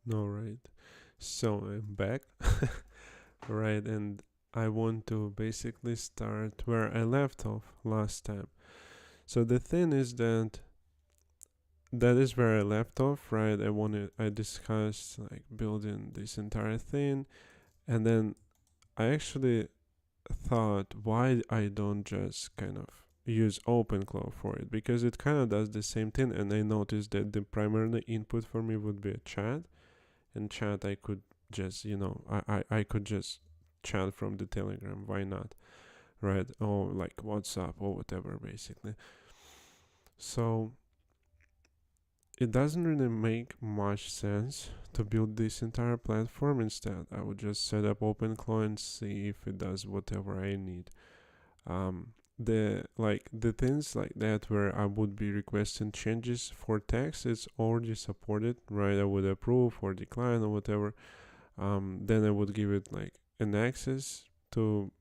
No, right. So I'm back. Right, and I want to basically start where I left off last time. So the thing is that is where I left off, right? I discussed like building this entire thing, and then I actually thought why I don't just kind of use OpenClaw for it, because it kind of does the same thing, and I noticed that the primary input for me would be a chat. And chat I could just I could just chat from the Telegram, why not, right? Or like WhatsApp or whatever, basically. So it doesn't really make much sense to build this entire platform. Instead, I would just set up OpenClaw and see if it does whatever I need. The things like that where I would be requesting changes for text, it's already supported, right? I would approve or decline or whatever. Then I would give it like an access to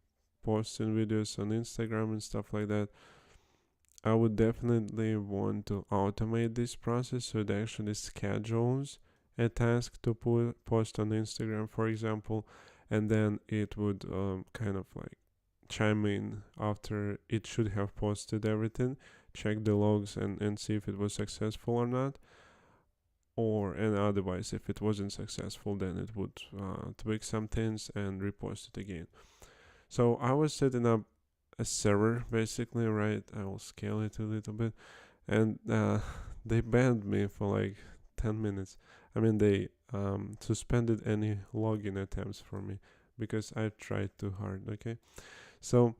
posting videos on Instagram and stuff like that. I would definitely want to automate this process so it actually schedules a task to post on Instagram, for example, and then it would kind of like chime in after it should have posted everything, check the logs and see if it was successful or not. Or and otherwise, if it wasn't successful, then it would tweak some things and repost it again. So I was setting up a server basically, right? I will scale it a little bit, and they banned me for like 10 minutes. I mean, they suspended any login attempts for me because I tried too hard. Okay, so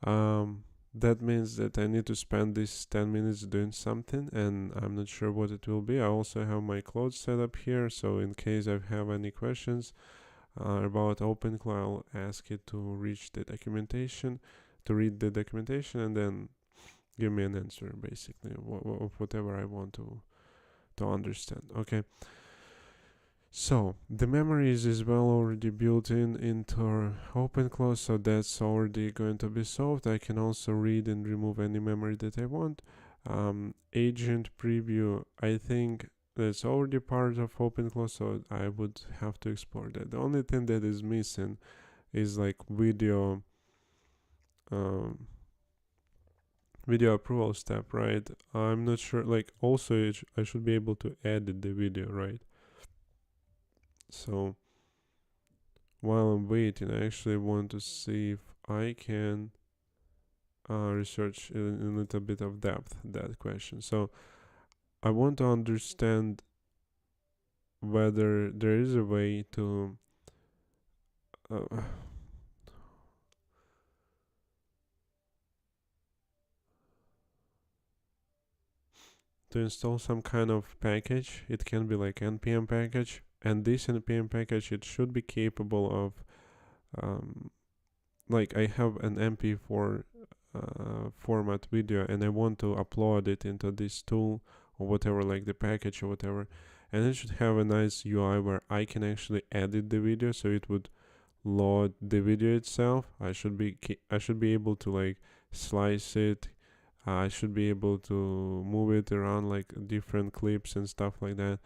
um, that means that I need to spend these 10 minutes doing something, and I'm not sure what it will be. I also have my clothes set up here, so in case I have any questions about OpenClaw, I'll ask it to read the documentation, and then give me an answer, basically, of whatever I want to understand. Okay. So the memory is as well already built in into OpenClaw, so that's already going to be solved. I can also read and remove any memory that I want. Agent preview, I think that's already part of OpenClaw, so I would have to explore that. The only thing that is missing is like um, video approval step, right? I'm not sure. Like also, I should be able to edit the video, right? So while I'm waiting, I actually want to see if I can research in a little bit of depth that question. So I want to understand whether there is a way uh, to install some kind of package. It can be like npm package, and this npm package it should be capable of like I have an MP4 format video and I want to upload it into this tool or whatever, like the package or whatever, and it should have a nice UI where I can actually edit the video, so it would load the video itself. I should be able to like slice it. I should be able to move it around like different clips and stuff like that.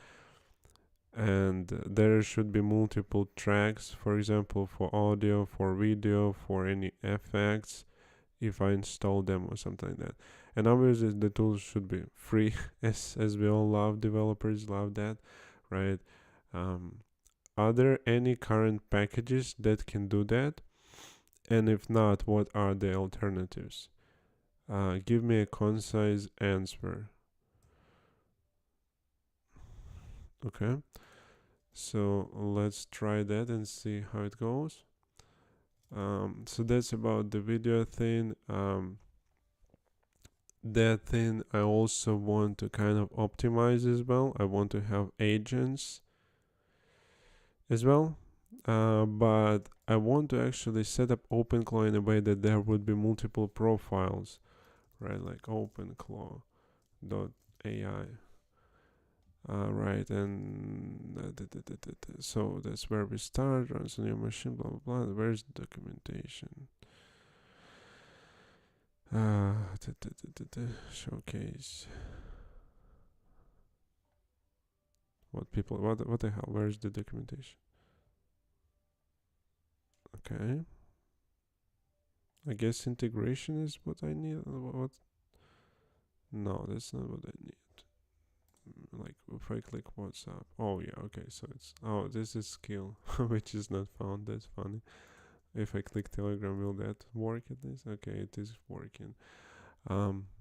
And there should be multiple tracks, for example, for audio, for video, for any effects, if I install them or something like that. And obviously the tools should be free, as we all love, developers love that, right? um, are there any current packages that can do that, and if not, what are the alternatives? Give me a concise answer. Okay, so let's try that and see how it goes. So that's about the video thing. That thing I also want to kind of optimize as well. I want to have agents as well. But I want to actually set up OpenClaw in a way that there would be multiple profiles, right? Like OpenClaw.ai. Right, and so that's where we start. Runs on your machine, blah blah blah. Where's the documentation? Showcase. What people? What the hell? Where's the documentation? Okay. I guess integration is what I need. What? No, that's not what I need. Like if I click WhatsApp. Oh yeah, okay. So it's this is skill, which is not found. That's funny. If I click Telegram, will that work at least? Okay, it is working.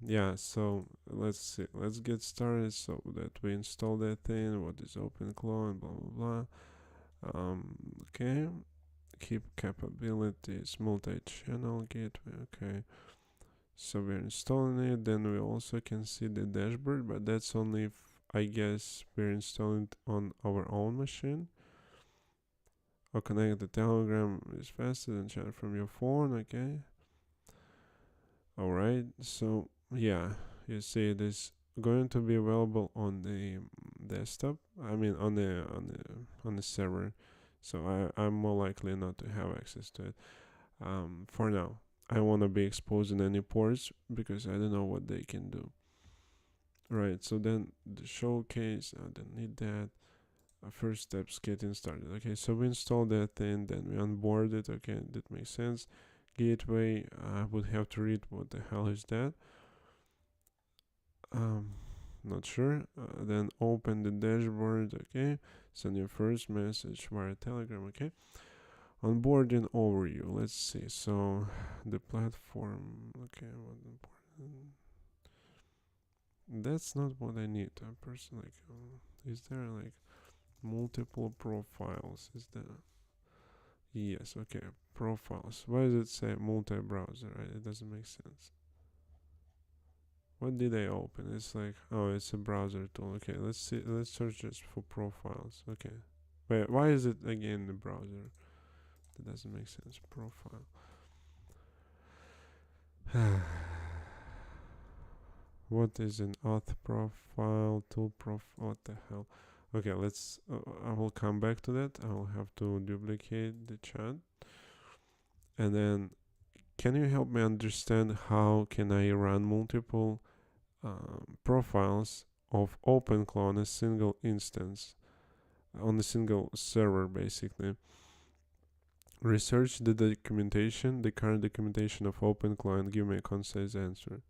Yeah. So let's see. Let's get started. So that we install that thing. What is OpenClaw and blah blah blah. Okay. Keep capabilities, multi-channel gateway. Okay. So we're installing it. Then we also can see the dashboard, but that's only if I guess we're installing it on our own machine. Or connect the Telegram is faster than chat from your phone. Okay. All right. So yeah, you see it is going to be available on the desktop. I mean on the server. So I'm more likely not to have access to it. For now, I want to be exposing any ports because I don't know what they can do. Right, so then the showcase, I don't need that. First steps getting started. Okay, so we install that thing, then we onboard it. Okay, that makes sense. Gateway, I would have to read what the hell is that. Not sure. Then open the dashboard. Okay, send your first message via Telegram. Okay, onboarding overview. Let's see. So the platform. Okay, what important? That's not what I need. A person like, is there like multiple profiles? Is there? Yes. Okay. Profiles. Why does it say multi-browser? Right? It doesn't make sense. What did I open? It's like, oh, it's a browser tool. Okay, let's see. Let's search just for profiles. Okay. Wait, why is it again the browser? That doesn't make sense. Profile. What is an auth profile, tool profile? What the hell? Okay, let's. I will come back to that. I will have to duplicate the chat, and then can you help me understand how can I run multiple profiles of OpenClaw on a single instance, on a single server, basically? Research the documentation, the current documentation of OpenClaw, and give me a concise answer.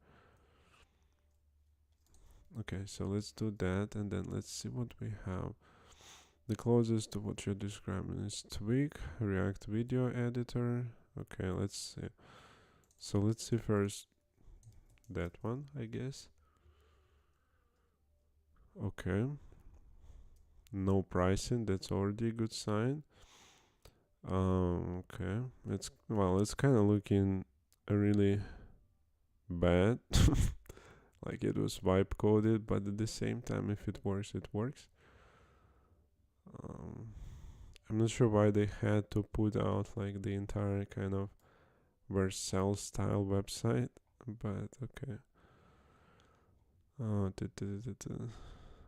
Okay, so let's do that, and then let's see what we have. The closest to what you're describing is Tweak, React Video Editor. Okay, let's see. So let's see first that one, I guess. Okay. No pricing, that's already a good sign. Okay. It's kind of looking really bad. Like it was wipe coded, but at the same time, if it works, it works. I'm not sure why they had to put out like the entire kind of Vercel style website, but okay. Oh,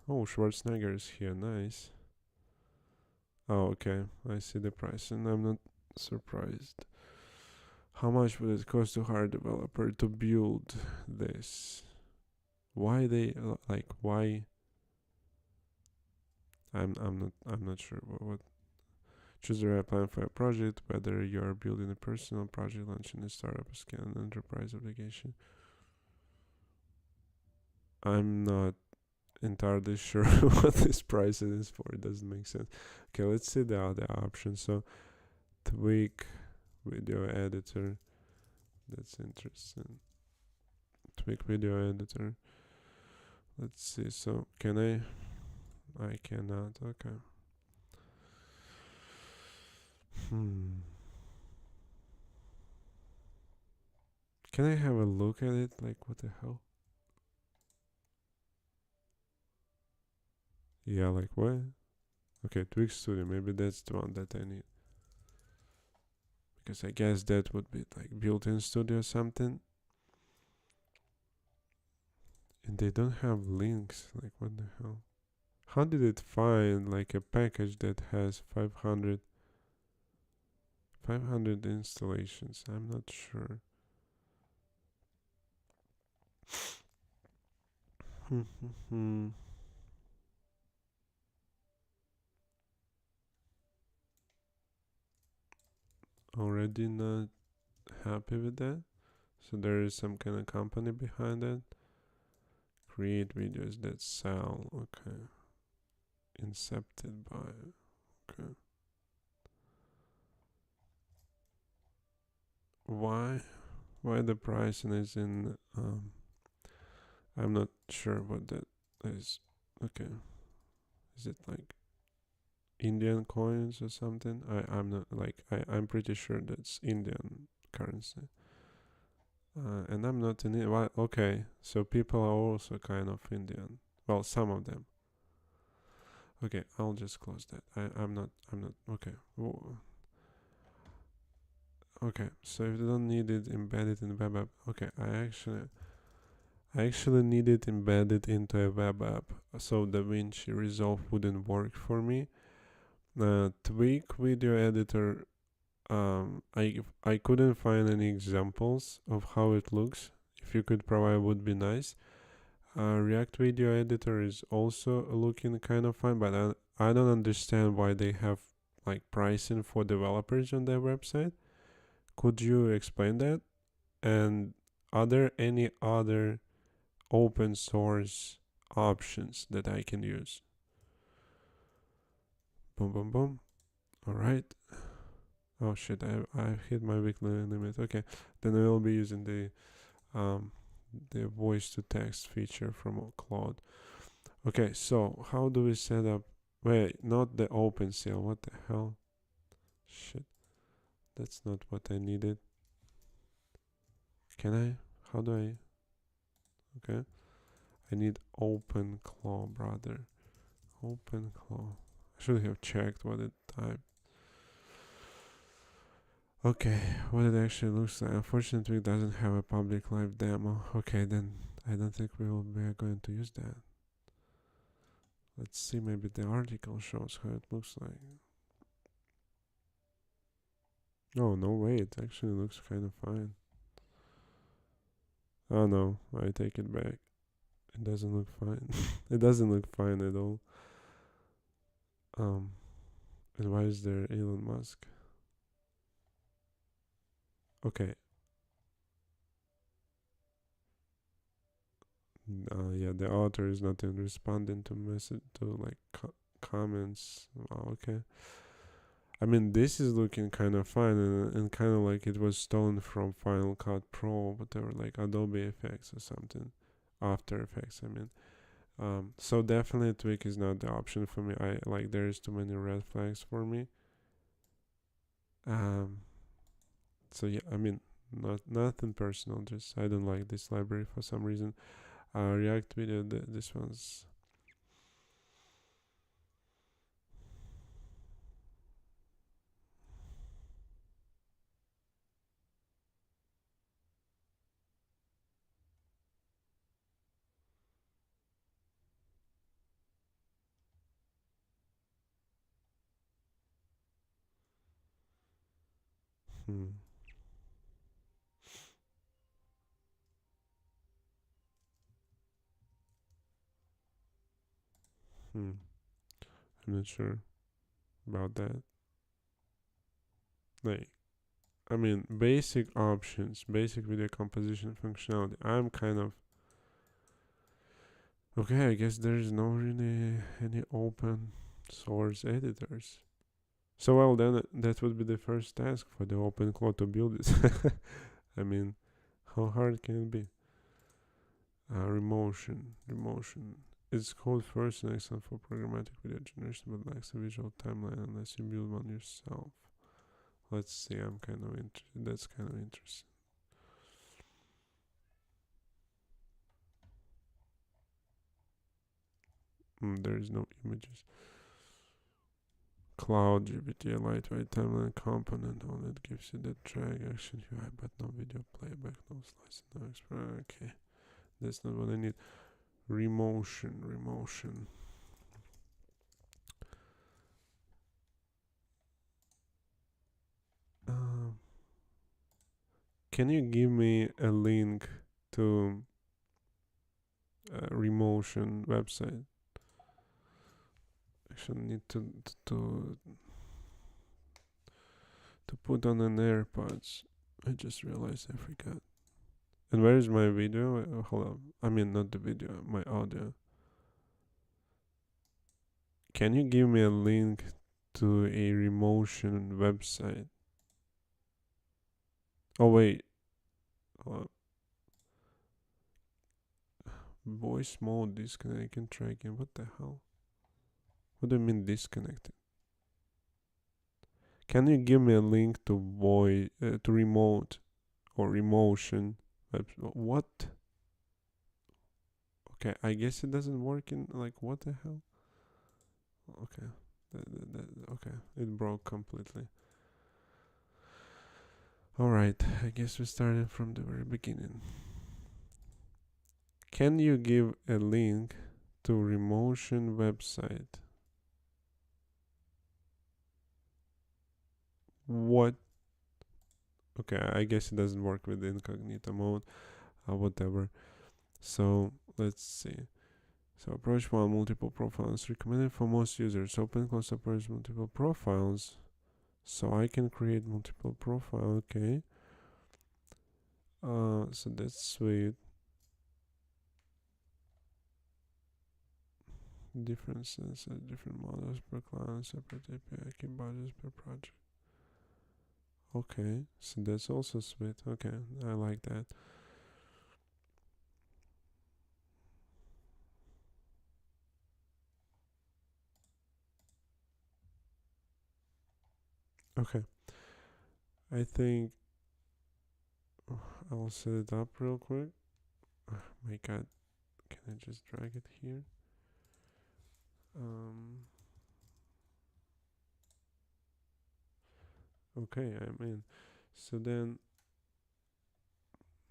oh, Schwarzenegger is here. Nice. Oh, okay. I see the price, and I'm not surprised. How much would it cost to hire a developer to build this? Why they like? Why? I'm not sure what. Choose the right plan for a project, whether you are building a personal project, launching a startup, scale an enterprise application. I'm not entirely sure what this pricing is for. It doesn't make sense. Okay, let's see the other options. So, Tweak Video Editor. That's interesting. Tweak Video Editor. Let's see. So, can I cannot. Okay. Can I have a look at it? Like, what the hell? Yeah, like what? Okay, Twig Studio. Maybe that's the one that I need. Because I guess that would be like built-in studio or something. And they don't have links. Like, what the hell? How did it find like a package that has 500 installations? I'm not sure. already not happy with that. So there is some kind of company behind it. Create videos that sell. Okay. Incepted by. Okay. Why? Why the pricing is in? I'm not sure what that is. Okay. Is it like Indian coins or something? I'm not like I'm pretty sure that's Indian currency. And I'm not in it. Well, okay, so people are also kind of Indian. Well, some of them. Okay, I'll just close that. I'm not. Okay. Okay. So if you don't need it embedded in the web app, okay. I actually need it embedded into a web app, so DaVinci Resolve wouldn't work for me. Tweak video editor. I couldn't find any examples of how it looks. If you could provide, would be nice. React Video Editor is also looking kind of fine, but I don't understand why they have like pricing for developers on their website. Could you explain that? And are there any other open source options that I can use? Boom, boom, boom. All right. Oh shit! I hit my weekly limit. Okay, then I will be using the voice to text feature from Claude. Okay, so how do we set up? Wait, not the OpenCL. What the hell? Shit, that's not what I needed. Can I? How do I? Okay, I need OpenClaw, brother. OpenClaw. I should have checked what it typed. Okay, what it actually looks like. Unfortunately, it doesn't have a public live demo. Okay, then I don't think we are going to use that. Let's see, maybe the article shows how it looks like. Oh, no way, it actually looks kind of fine. Oh no, I take it back. It doesn't look fine. It doesn't look fine at all. Um, and why is there Elon Musk? Okay. Yeah, the author is not even responding to message to like comments. Oh, okay. I mean, this is looking kind of fine and kind of like it was stolen from Final Cut Pro, whatever, like Adobe Effects or something. After Effects, I mean. So definitely Tweak is not the option for me. I like there's too many red flags for me. Um, so yeah, I mean, nothing personal. Just I don't like this library for some reason. React Video, this one's. Hmm. Hmm. I'm not sure about that. Like, I mean, basic options, basic video composition functionality. I'm kind of okay. I guess there's no really any open source editors. So well, then that would be the first task for the OpenClaw to build this. I mean, how hard can it be? Remotion. It's called first and excellent for programmatic video generation, but lacks a visual timeline unless you build one yourself. Let's see. I'm kind of interested. That's kind of interesting. There's no images. Cloud GPT, a lightweight timeline component, all that gives you the track action UI, but no video playback, no slice, no expert. Okay, that's not what I need. Remotion. Um, can you give me a link to Remotion website? Actually, need to to put on an AirPods. I just realized I forgot. And where is my video? Hold on. I mean, not the video, my audio. Can you give me a link to a Remotion website? Oh, wait. Hold on. Voice mode disconnect. I can try again. What the hell? What do you mean disconnected? Can you give me a link to to remote or Remotion? What? Okay, I guess it doesn't work in like what the hell? Okay, okay, it broke completely. All right, I guess we started from the very beginning. Can you give a link to Remotion website? What? Okay, I guess it doesn't work with the incognito mode. Whatever. So let's see. So approach one, multiple profiles recommended for most users. OpenClaw supports multiple profiles, so I can create multiple profile. Okay. So that's sweet. Differences, different models per client, separate API key budgets per project. Okay, so that's also sweet. Okay, I like that. Okay, I think I'll set it up real quick. Oh my god, can I just drag it here? Okay, I'm in. So then,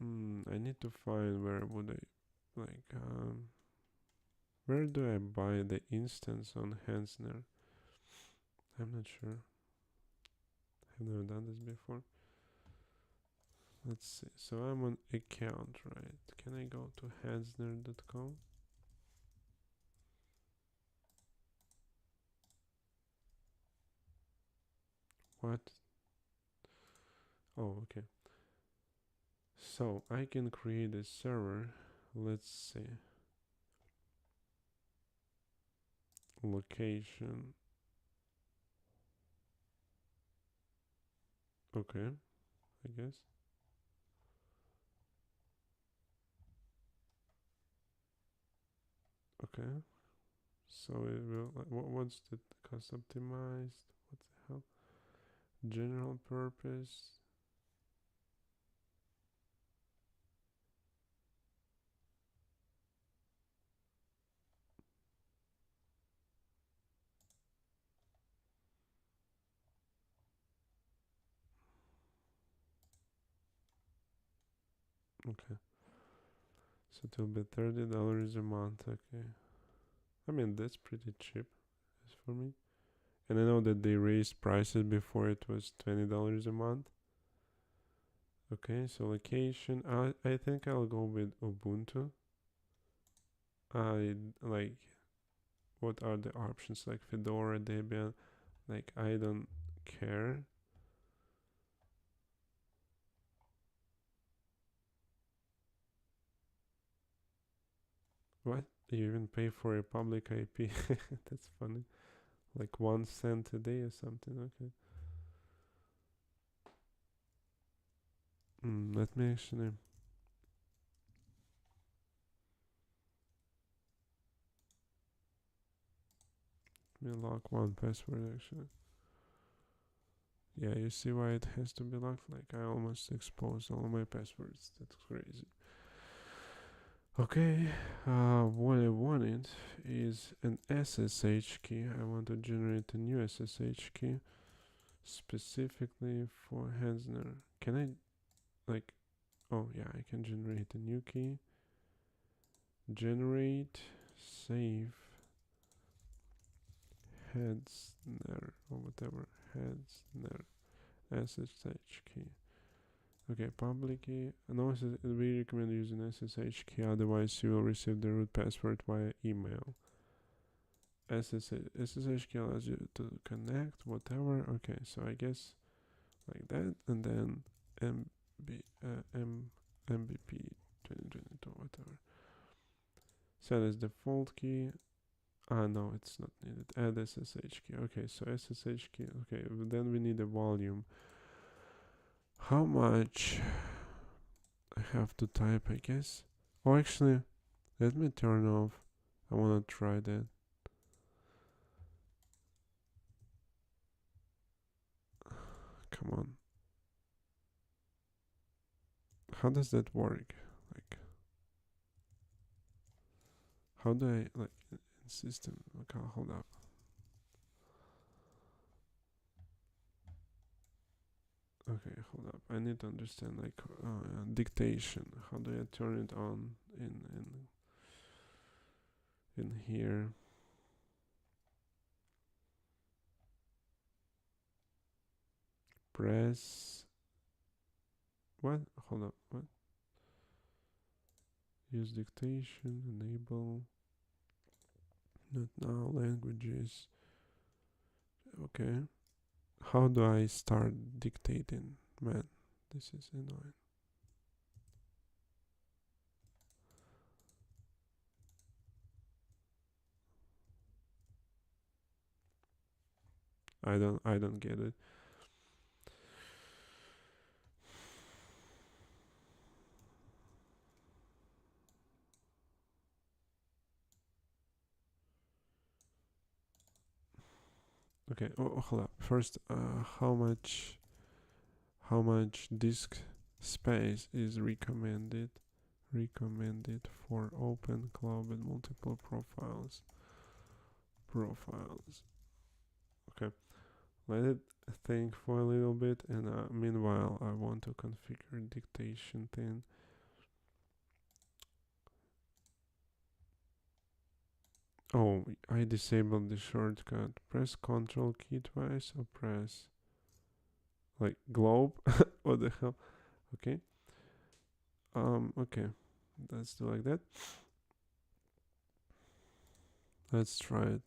I need to find where would I where do I buy the instance on Hansner? I'm not sure. I've never done this before. Let's see. So I'm on account, right? Can I go to hansner.com? What? Oh, okay. So I can create a server. Let's see. Location. Okay, I guess. Okay. So it will. What's the cost optimized? What the hell? General purpose. Okay. So it will be $30 a month. Okay. I mean that's pretty cheap for me. And I know that they raised prices before. It was $20 a month. Okay, so location. I think I'll go with Ubuntu. I like what are the options like Fedora, Debian. Like I don't care. What? You even pay for a public IP? That's funny. Like 1 cent a day or something. Okay. Let me actually. Let me lock one password actually. Yeah, you see why it has to be locked? Like I almost exposed all my passwords. That's crazy. Okay, what I wanted is an SSH key. I want to generate a new SSH key specifically for Hansner. Can I, like, oh yeah, I can generate a new key. Generate, save, Hansner, or whatever, Hansner, SSH key. Okay, public key. No, we recommend using SSH key, otherwise you will receive the root password via email. SSH key allows you to connect, whatever. Okay, so I guess like that, and then MVP 2022, whatever. Set as default key. No, it's not needed. Add SSH key. Okay, so SSH key. Okay, then we need a volume. How much I have to type, I guess? Oh, actually, let me turn off. I want to try that. Come on. How does that work? Like, how do I, like, in system? Okay, hold up. Okay, hold up. I need to understand, like, dictation. How do I turn it on in here? Press. What? Hold up. What? Use dictation. Enable. Not now. Languages. Okay. How do I start dictating? Man, this is annoying. I don't get it. Okay. Oh, hold up. First, how much disk space is recommended for OpenClaw with multiple profiles. Okay, let it think for a little bit, and meanwhile I want to configure dictation thing. Oh, I disabled the shortcut. Press Ctrl key twice or press like globe. What the hell? Okay. Okay. Let's do like that. Let's try it.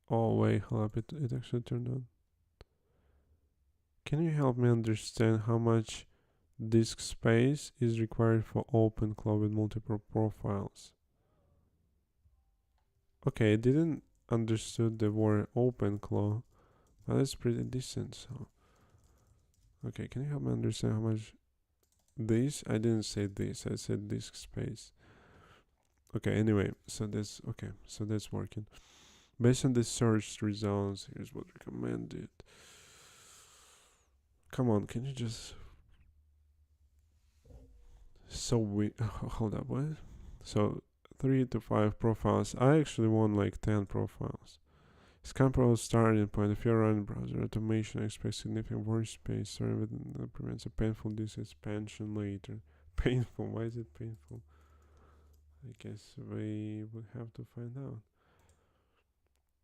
Oh wait, hold up, it actually turned on. Can you help me understand how much disk space is required for OpenClaw with multiple profiles? Okay, I didn't understood the word OpenClaw, but that's pretty decent. So, okay, can you help me understand how much this? I didn't say this. I said disk space. Okay. Anyway, so that's okay. So that's working. Based on the search results, here's what recommended. Come on, can you just? So we hold up. What? So 3 to 5 profiles. I actually want like 10 profiles. Scan Pro starting point. If you're running browser automation, expect significant workspace. Sorry, but that prevents a painful disk expansion later. Painful? Why is it painful? I guess we would have to find out.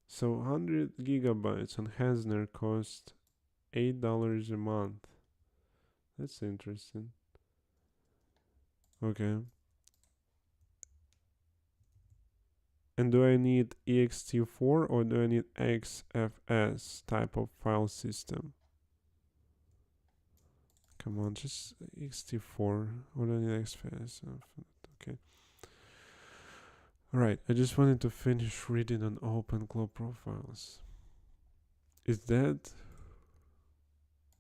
So 100 gigabytes on Hasner cost $8 a month. That's interesting. Okay. And do I need ext4 or do I need XFS type of file system? Come on, just ext4 or do I need XFS? Okay. Alright, I just wanted to finish reading on OpenClaw profiles. Is that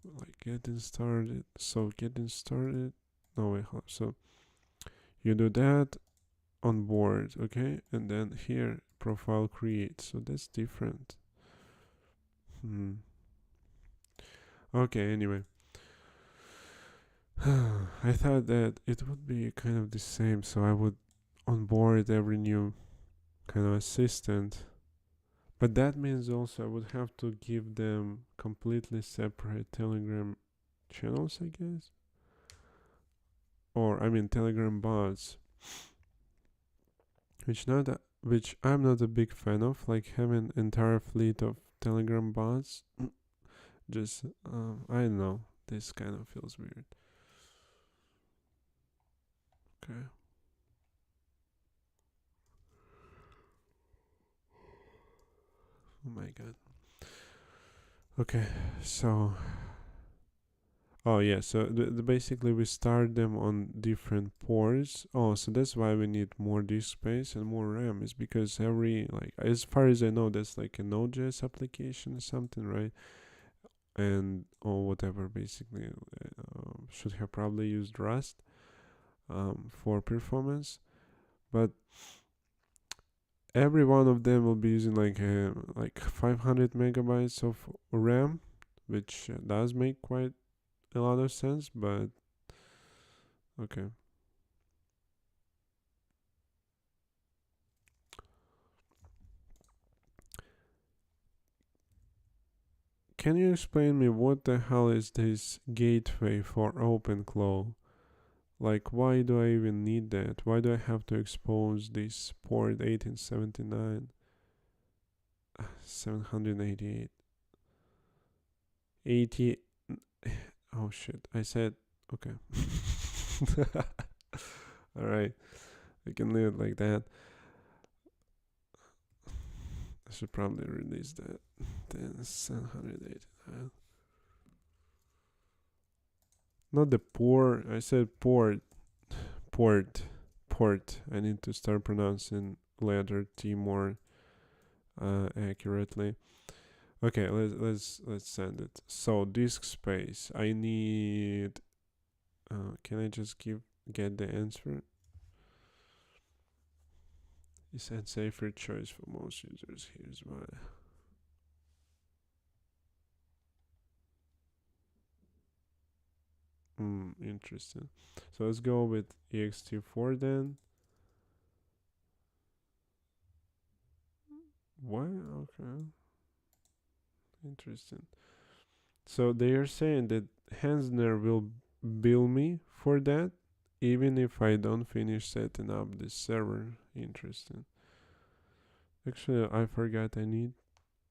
like getting started? So getting started. No wait, hold up. So you do that on board, okay? And then here profile create. So that's different. Okay, anyway. I thought that it would be kind of the same, so I would onboard every new kind of assistant. But that means also I would have to give them completely separate Telegram channels, I guess. Or I mean Telegram bots, which I'm not a big fan of, like having entire fleet of Telegram bots. Just I don't know. This kind of feels weird. Okay. Oh my god. Okay, so oh yeah, so basically we start them on different ports. Oh, so that's why we need more disk space and more RAM is because every like as far as I know that's like a Node.js application or something, right? And or whatever basically should have probably used Rust for performance, but every one of them will be using like 500 megabytes of RAM, which does make quite a lot of sense, but okay. Can you explain me what the hell is this gateway for OpenClaw? Like, why do I even need that? Why do I have to expose this port 1879, 788, 80? Oh shit! I said okay. All right, we can leave it like that. I should probably release that. Then 789. Not the poor. I said port. Port. Port. I need to start pronouncing letter T more accurately. Okay, let's send it. So disk space. I need. Can I just get the answer? It said safer choice for most users. Here's why. Interesting. So let's go with ext4 then. What? Okay, interesting. So they are saying that Hansner will bill me for that, even if I don't finish setting up this server. Interesting. Actually, I forgot I need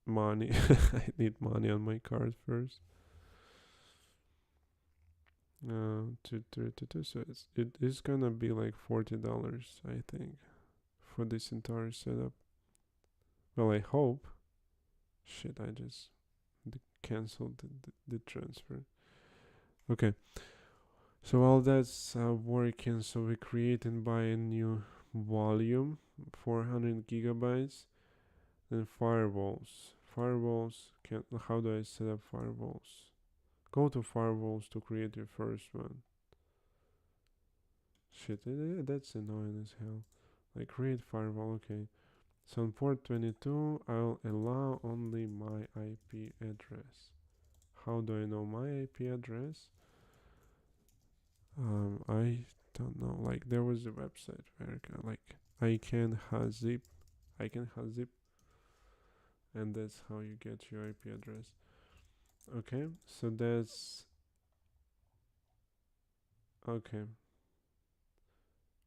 money. I need money on my card first. So it is gonna be like $40, I think, for this entire setup. Well, I hope. Shit, I just canceled the transfer. Okay, so all that's working. So we create and buy a new volume, 400 gigabytes. Then firewalls. Firewalls. Can How do I set up firewalls? Go to firewalls to create your first one. Shit, that's annoying as hell. Like create firewall. Okay. So on port 22, I'll allow only my IP address. How do I know my IP address? I don't know. Like there was a website where like I can zip, and that's how you get your IP address. Okay, so that's okay.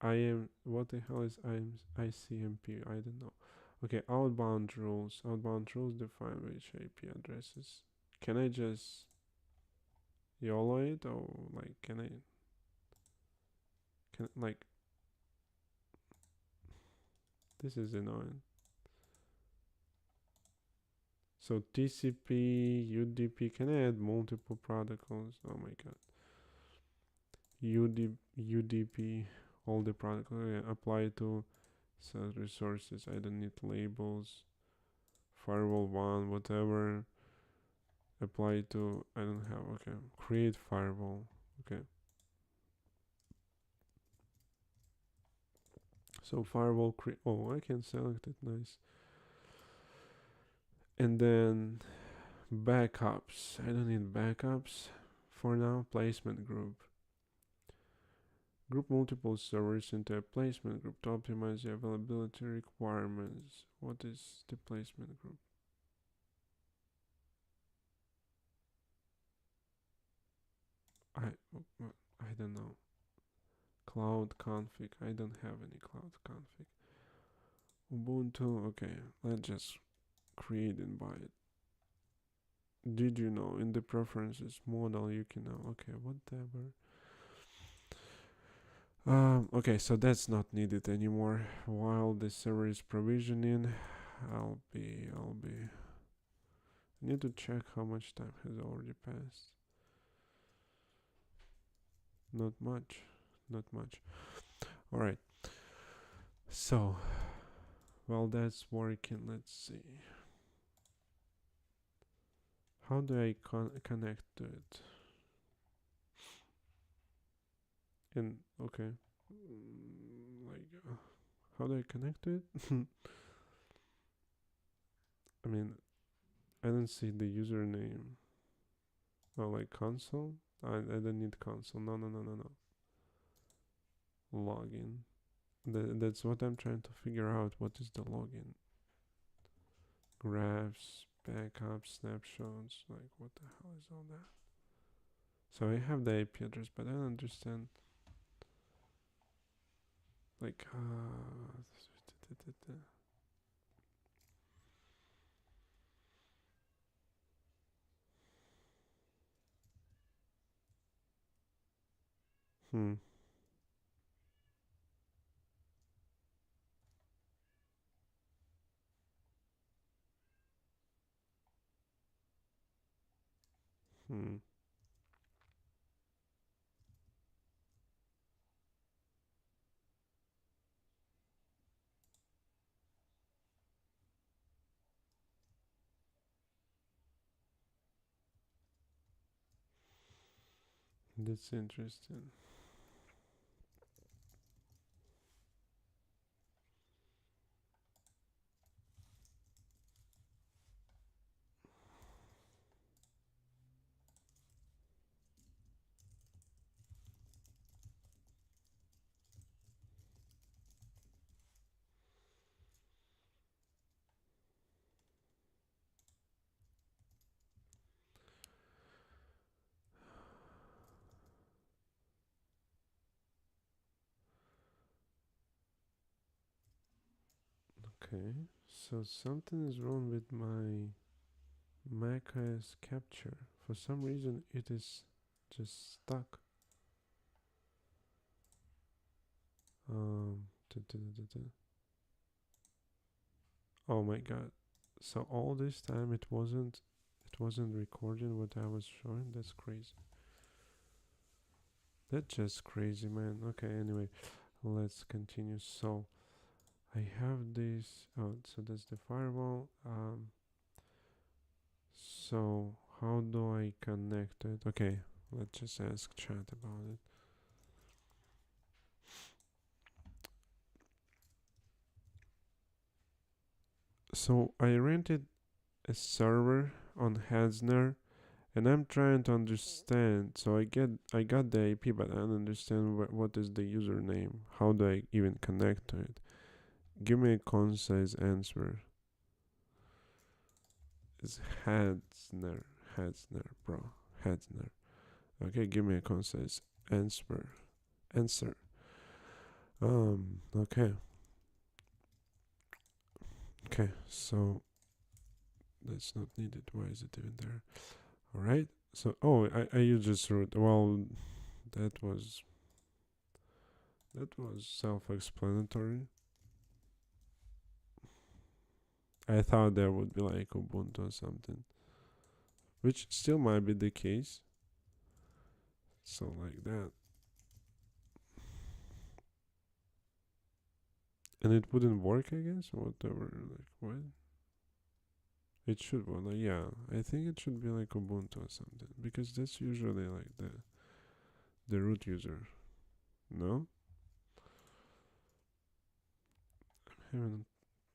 I am. What the hell is ICMP? I don't know. Okay, outbound rules. Outbound rules define which IP addresses. Can I just YOLO it or like can like this is annoying. So TCP, UDP. Can I add multiple protocols? Oh my god. UDP. All the protocols apply to set resources. I don't need labels. Firewall one, whatever. Apply to. I don't have. Okay. Create firewall. Okay. So firewall create. Oh, I can select it. Nice. And then backups. I don't need backups for now. Placement group. Group multiple servers into a placement group to optimize the availability requirements. What is the placement group? I I don't know. Cloud config. I don't have any cloud config. Ubuntu. Okay, let's just create and buy it. Did you know in the preferences model you can know? Okay, whatever. Okay, so that's not needed anymore. While the server is provisioning, I'll be Need to check how much time has already passed. Not much. Not much. Alright. So, while that's working, let's see. How do I connect to it? And, okay. How do I connect to it? I mean, I don't see the username. Oh, like console? I don't need console. No. Login. That's what I'm trying to figure out. What is the login? Graphs, backup, snapshots. Like, what the hell is all that? So I have the IP address, but I don't understand. Like, hmm. Hmm. That's interesting. Okay, so something is wrong with my macOS capture. For some reason, it is just stuck. Um, oh my god! So all this time it wasn't recording what I was showing. That's crazy. That's just crazy, man. Okay, anyway, let's continue. So I have this. Oh, so that's the firewall. So how do I connect it? Okay, let's just ask chat about it. So I rented a server on Hansner, and I'm trying to understand. So I got the IP, but I don't understand what is the username. How do I even connect to it? Give me a concise answer. It's Hansner, bro. Hansner. Okay, give me a concise answer. Answer. Okay. Okay, so that's not needed. Why is it even there? All right. So, oh, I use just root. Well, that was self-explanatory. I thought there would be like Ubuntu or something, which still might be the case. So like that, and it wouldn't work, I guess. Whatever. Like what? It should work. Like, yeah, I think it should be like Ubuntu or something because that's usually like the root user. No, I'm having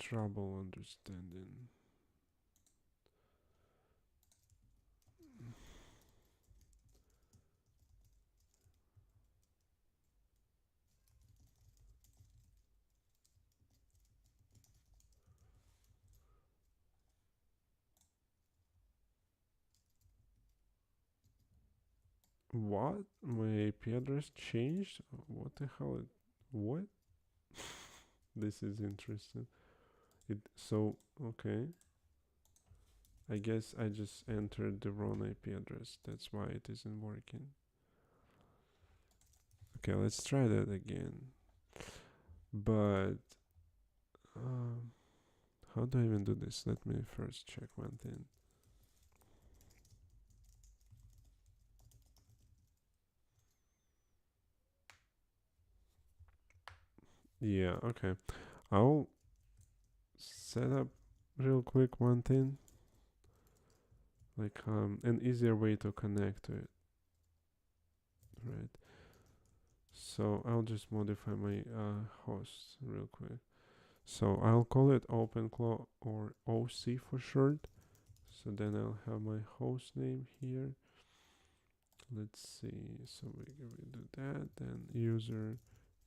trouble understanding. What? My IP address changed? What the hell? What? This is interesting. Okay. I guess I just entered the wrong IP address. That's why it isn't working. Okay, let's try that again. But how do I even do this? Let me first check one thing. Yeah, okay. I'll set up real quick one thing, like an easier way to connect to it, right? So I'll just modify my host real quick. So I'll call it OpenClaw or OC for short. So then I'll have my host name here. Let's see. So we do that. Then user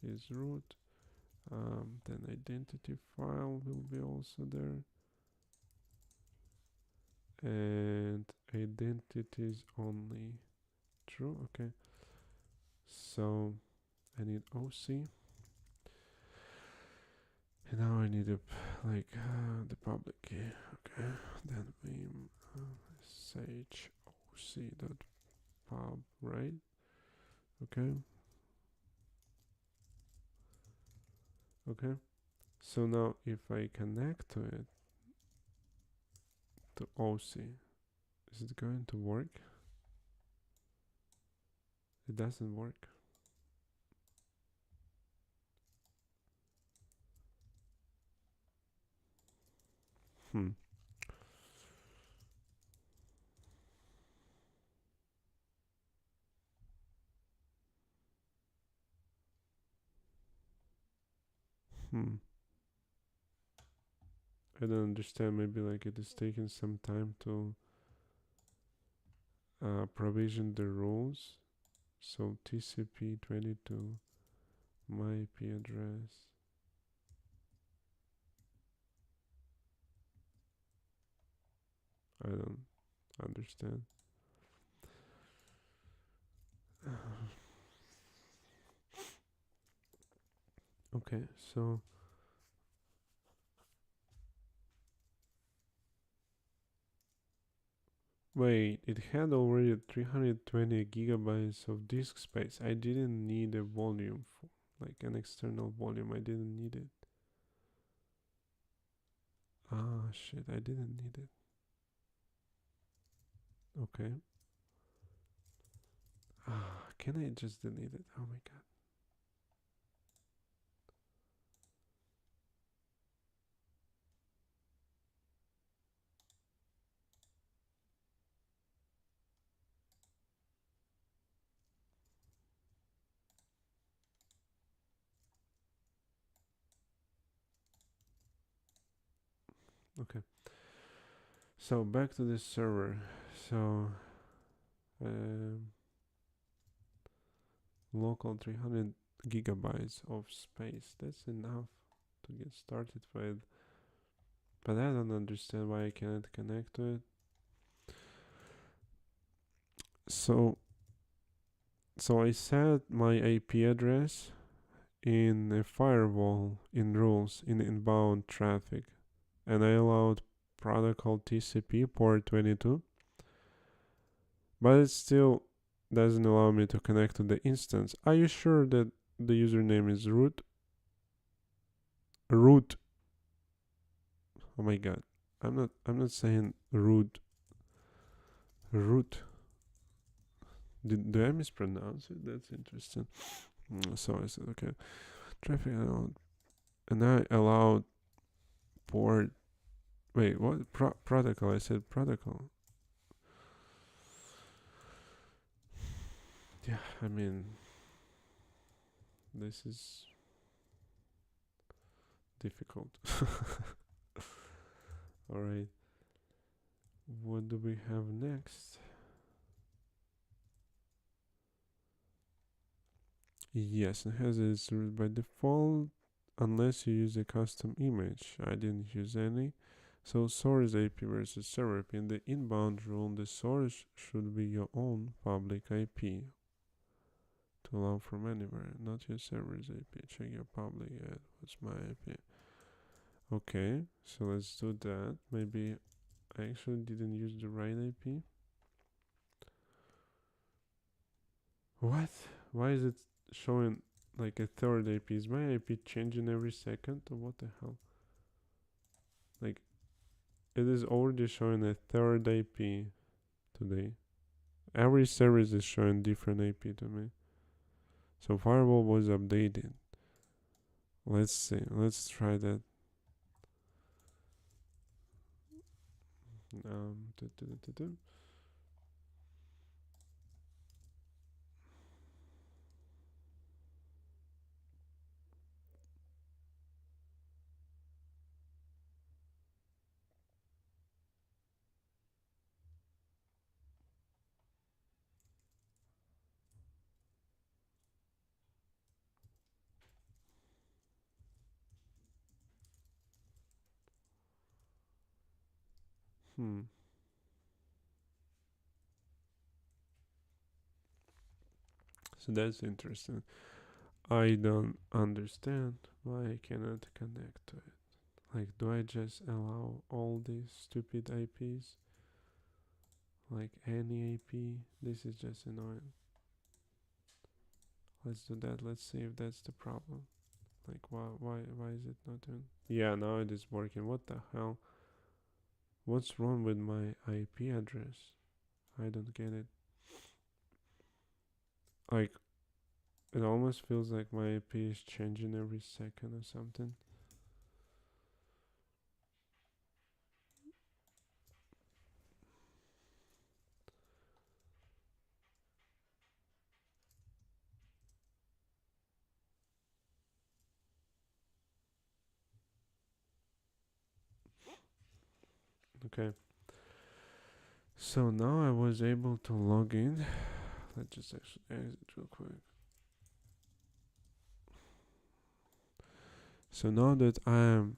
is root. Then identity file will be also there. And identities only true. Okay. So I need OC. And now I need the public key. Okay. Then we sage oc.pub, right? Okay. Okay. So now if I connect to it to OC, is it going to work? It doesn't work. Hmm. Hmm. I don't understand. Maybe like it is taking some time to provision the rules. So TCP 22, my IP address. I don't understand. Okay, so wait, it had already 320 gigabytes of disk space. I didn't need a volume, like an external volume. I didn't need it. Ah, shit, I didn't need it. Okay. Ah, can I just delete it? Oh my god. Okay. So back to this server. So um, local 300 gigabytes of space. That's enough to get started with. But I don't understand why I cannot connect to it. So I set my IP address in a firewall in rules in inbound traffic, and I allowed protocol TCP port 22, but it still doesn't allow me to connect to the instance. Are you sure that the username is root? Root. Oh my god. I'm not saying root. Root. Did I mispronounce it? That's interesting. So I said okay. Traffic allowed, and I allowed port. Wait, what? Protocol. I said protocol. Yeah, I mean, this is difficult. All right. What do we have next? Yes, it has its root by default, unless you use a custom image. I didn't use any. So source IP versus server IP. In the inbound rule, the source should be your own public IP to allow from anywhere, not your server's IP. Check your public. What's my IP? Okay, so let's do that. Maybe I actually didn't use the right IP. What? Why is it showing like a third IP? Is my IP changing every second or what the hell? Like it is already showing a third IP today. Every service is showing different IP to me. So firewall was updated. Let's see. Let's try that. Du- du- du- du- du. Hmm. So that's interesting. I don't understand why I cannot connect to it. Like, do I just allow all these stupid IPs? Like any IP? This is just annoying. Let's do that. Let's see if that's the problem. Like, why is it not doing? Yeah, now it is working. What the hell? What's wrong with my IP address? I don't get it. Like, it almost feels like my IP is changing every second or something. Okay. So now I was able to log in. Let's just actually exit real quick. So now that I am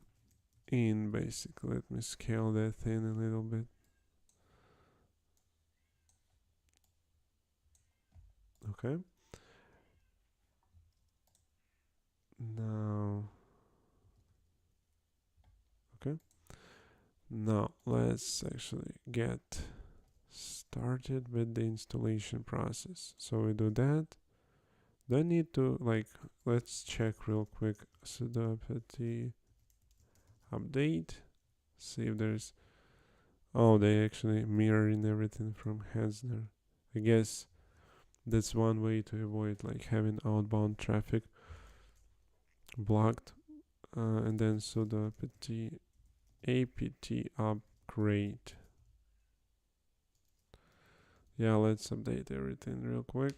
in, basically, let me scale that thing a little bit. Okay. Now, okay. Now let's actually get started with the installation process. So we do that. Do I need to, like, let's check real quick sudo apt update. See if there's, oh, they actually mirroring everything from Hansner. I guess that's one way to avoid like having outbound traffic blocked. And then sudo apt upgrade. Yeah, let's update everything real quick.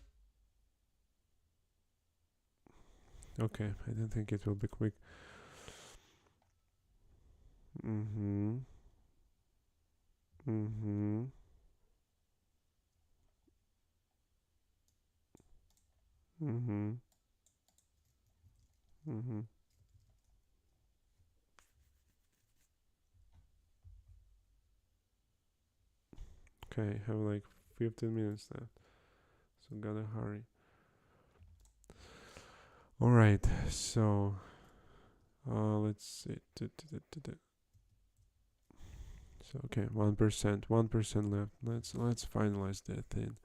Okay, I don't think it will be quick. Mm-hmm. Mm-hmm. Mm-hmm. Mm-hmm. Okay, have like 15 minutes left. So gotta hurry. Alright, so let's see. So okay, 1% left. Let's finalize that thing.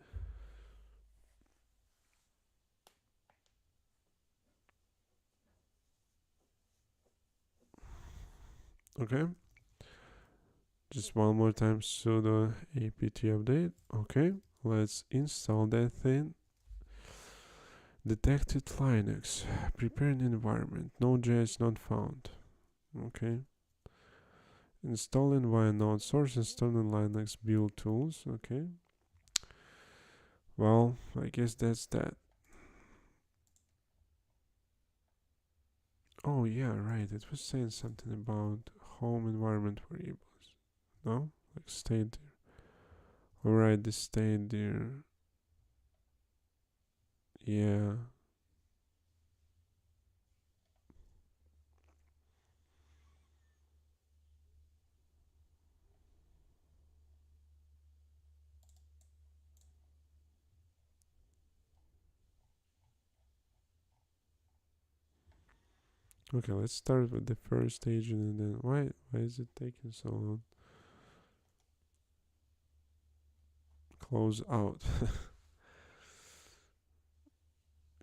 Okay. Just one more time sudo apt update. Okay, let's install that thing. Detected Linux. Prepare an environment. Node.js not found. Okay. Installing via node source. Installing Linux build tools. Okay. Well, I guess that's that. Oh yeah, right. It was saying something about home environment variables. No? Like stayed there. Alright, this stayed there. Yeah. Okay, let's start with the first agent and then why is it taking so long? Close out.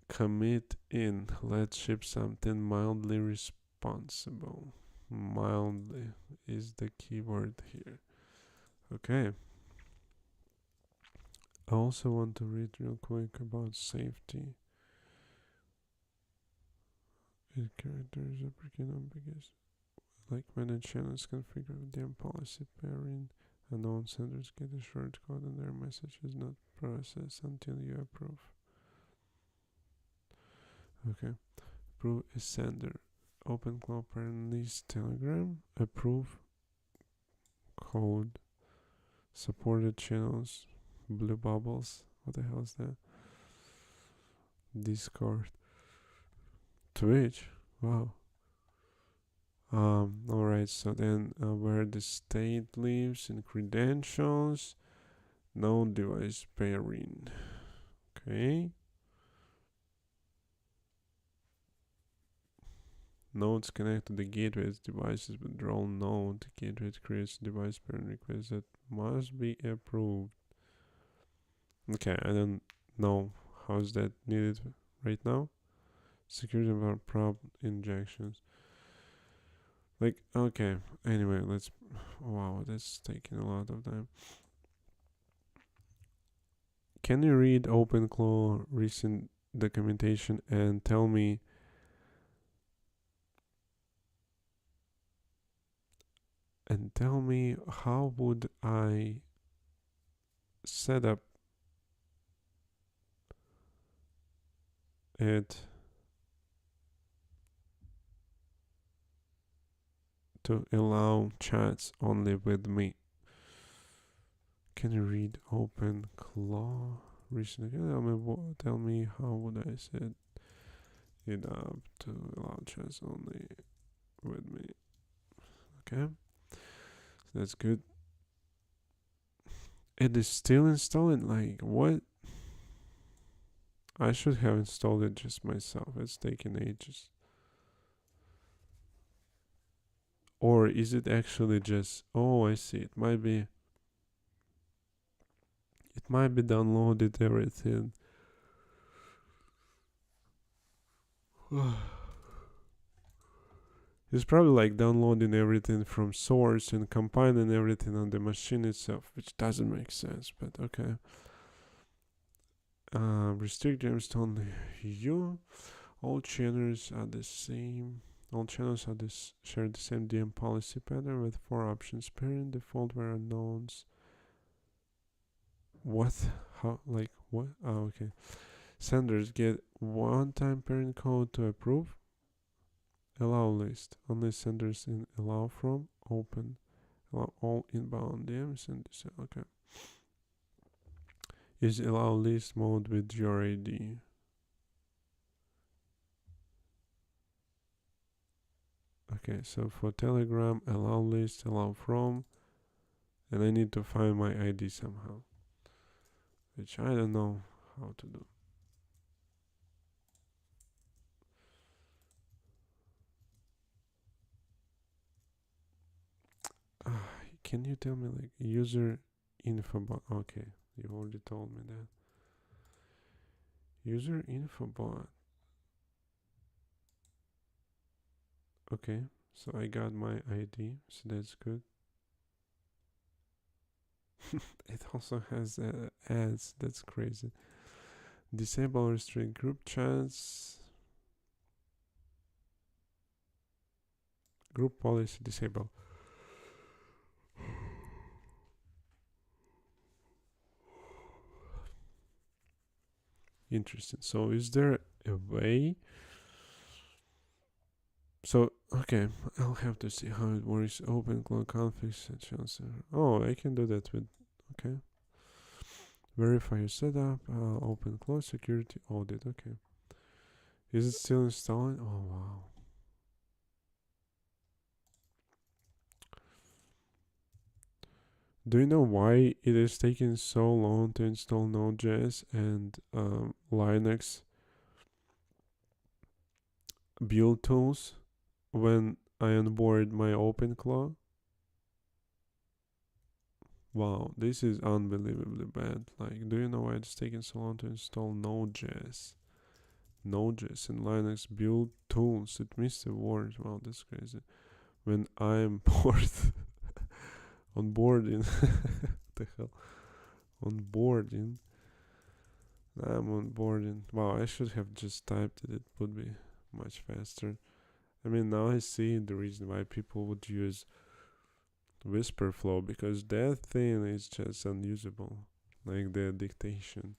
Commit in. Let's ship something mildly responsible. Mildly is the keyword here. Okay. I also want to read real quick about safety. It characters applicant because like manage channels configure them policy pairing. Unknown senders get a short code and their message is not processed until you approve. Okay. Approve a sender. OpenClaw parent list Telegram. Approve code. Supported channels. Blue bubbles. What the hell is that? Discord. Twitch. Wow. Alright, so then where the state lives in credentials. No device pairing. Okay. Nodes connect to the gateway's devices, but the wrong node gateway creates device pairing requests that must be approved. Okay, I don't know how's that needed right now. Security about prop injections. Like, okay, anyway, let's. Wow, that's taking a lot of time. Can you read OpenClaw recent documentation and tell me how would I set up it to allow chats only with me? Can you read OpenClaw recently? Tell me how would I set it up to allow chats only with me? Okay, so that's good. It is still installing. Like what? I should have installed it just myself. It's taking ages. Or is it actually just? Oh, I see. It might be downloaded everything. It's probably like downloading everything from source and compiling everything on the machine itself, which doesn't make sense, but okay. Restrict gems to only you. All channels are the same. All channels are share the same DM policy pattern with 4 options: parent, default, where unknowns. What? How? Like what? Oh, okay. Senders get one-time parent code to approve. Allow list. Only senders in allow from open. Allow all inbound DMs and okay. Is allow list mode with your ID. Okay, so for Telegram, allow list, allow from, and I need to find my ID somehow, which I don't know how to do. Can you tell me like user info bot? Okay, you already told me that. User info bot. Okay, so I got my ID, so that's good. It also has ads. That's crazy. Disable or restrict group chats. Group policy disable. Interesting. So is there a way? So okay, I'll have to see how it works. OpenClaw config set. Oh, I can do that with okay. Verify your setup. OpenClaw security audit. Okay. Is it still installing? Oh wow. Do you know why it is taking so long to install Node.js and Linux build tools when I onboard my OpenClaw? Wow, this is unbelievably bad. Like, do you know why it's taking so long to install Node.js? Node.js and Linux build tools. It missed a word. Wow, that's crazy. When I'm bored, onboarding, the hell, onboarding. I'm onboarding. Wow, I should have just typed it. It would be much faster. I mean, now I see the reason why people would use whisper flow, because that thing is just unusable, like the dictation.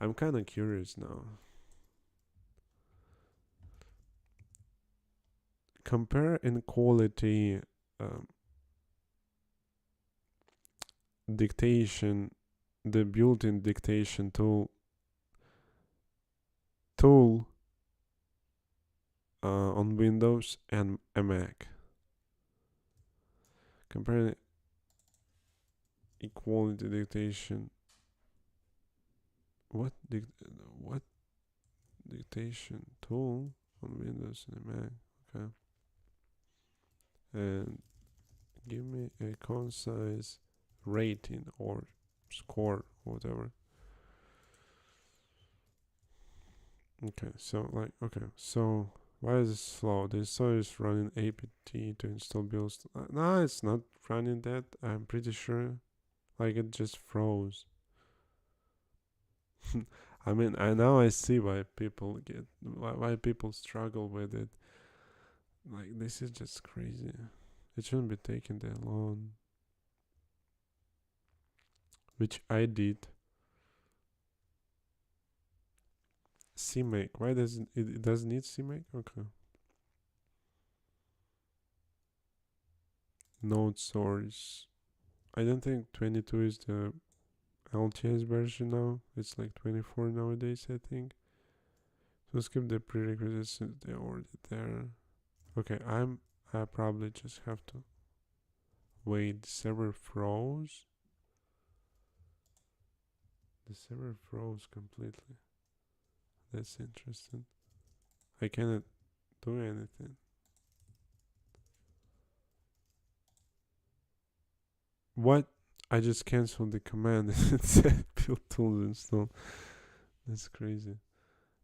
I'm kind of curious now. Compare in quality um, dictation, the built-in dictation tool on Windows and a Mac. Compare equality dictation. What what dictation tool on Windows and a Mac? Okay, and give me a concise rating or score, whatever. Okay, so why is it slow? The installer is running apt to install builds. No, it's not running that. I'm pretty sure. Like it just froze. I mean, I see why people why people struggle with it. Like this is just crazy. It shouldn't be taking that long. Which I did. CMake. Why doesn't it doesn't need CMake? Okay. Node source. I don't think 22 is the LTS version now. It's like 24 nowadays, I think. So skip the prerequisites since they're already there. Okay, I probably just have to wait. The server froze. The server froze completely. That's interesting. I cannot do anything. What? I just canceled the command and it said build tools install. That's crazy.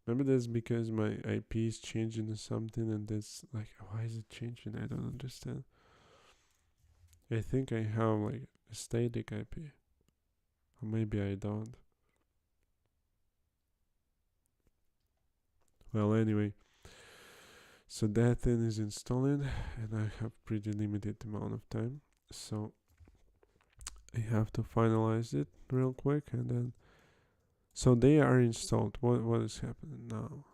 Maybe that's because my IP is changing or something, and that's like, why is it changing? I don't understand. I think I have like a static IP, or maybe I don't. Well, anyway, so that thing is installing, and I have pretty limited amount of time, so I have to finalize it real quick, and then so they are installed. What is happening now?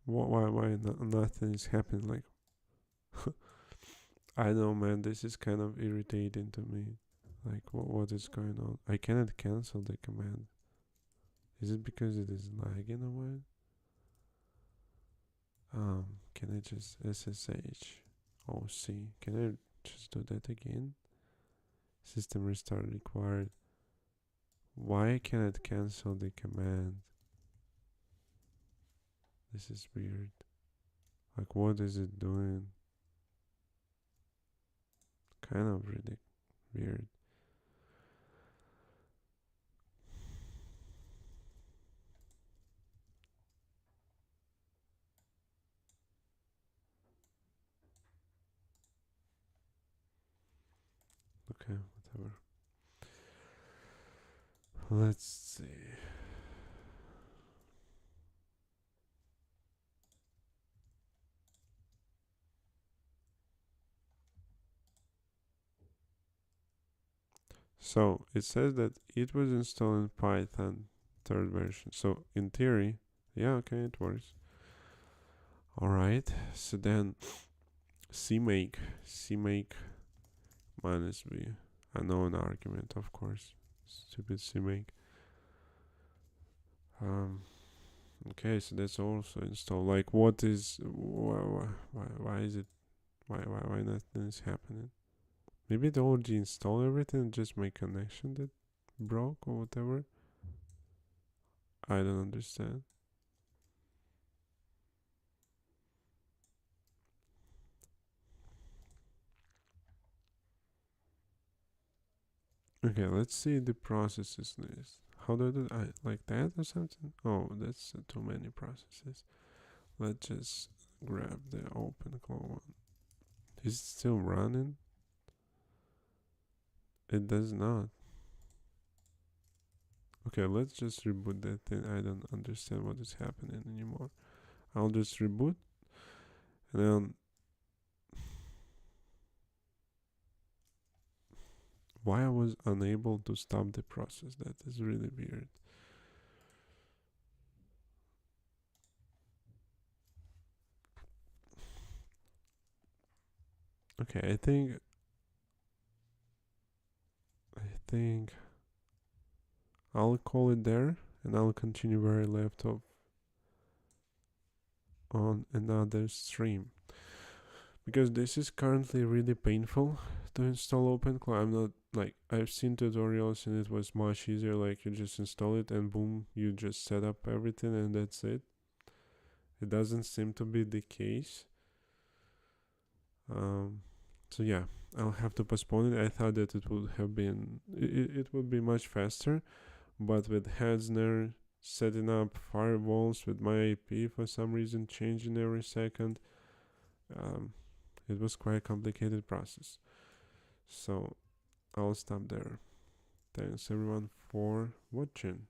Why nothing is happening? Like, I know, man. This is kind of irritating to me. Like, what is going on? I cannot cancel the command. Is it because it is lagging or what? Can I just SSH OC? Can I just do that again? System restart required. Why can't it cancel the command? This is weird. Like, what is it doing? Kind of really weird. Okay, whatever. Let's see. So it says that it was installed in Python third version. So in theory, yeah, okay, it works. All right. So then CMake minus B. I know an argument, of course. Stupid CMake. Um. Okay, so that's also installed. Like, what is why is it why nothing is happening? Maybe they already installed everything, just my connection that broke or whatever. I don't understand. Okay, let's see the processes list. How do I do like that or something? Oh, that's too many processes. Let's just grab the OpenClaw one. Is it still running? It does not. Okay, let's just reboot that thing. I don't understand what is happening anymore. I'll just reboot and then why I was unable to stop the process. That is really weird. Okay, I think I'll call it there and I'll continue where I left off on another stream. Because this is currently really painful to install OpenClaw. I'm not like I've seen tutorials and it was much easier. Like you just install it and boom, you just set up everything and that's it. It doesn't seem to be the case. Um, so yeah, I'll have to postpone it. I thought that it would have been it would be much faster, but with Hetzner setting up firewalls with my IP for some reason changing every second, um, it was quite a complicated process. So I'll stop there. Thanks everyone for watching.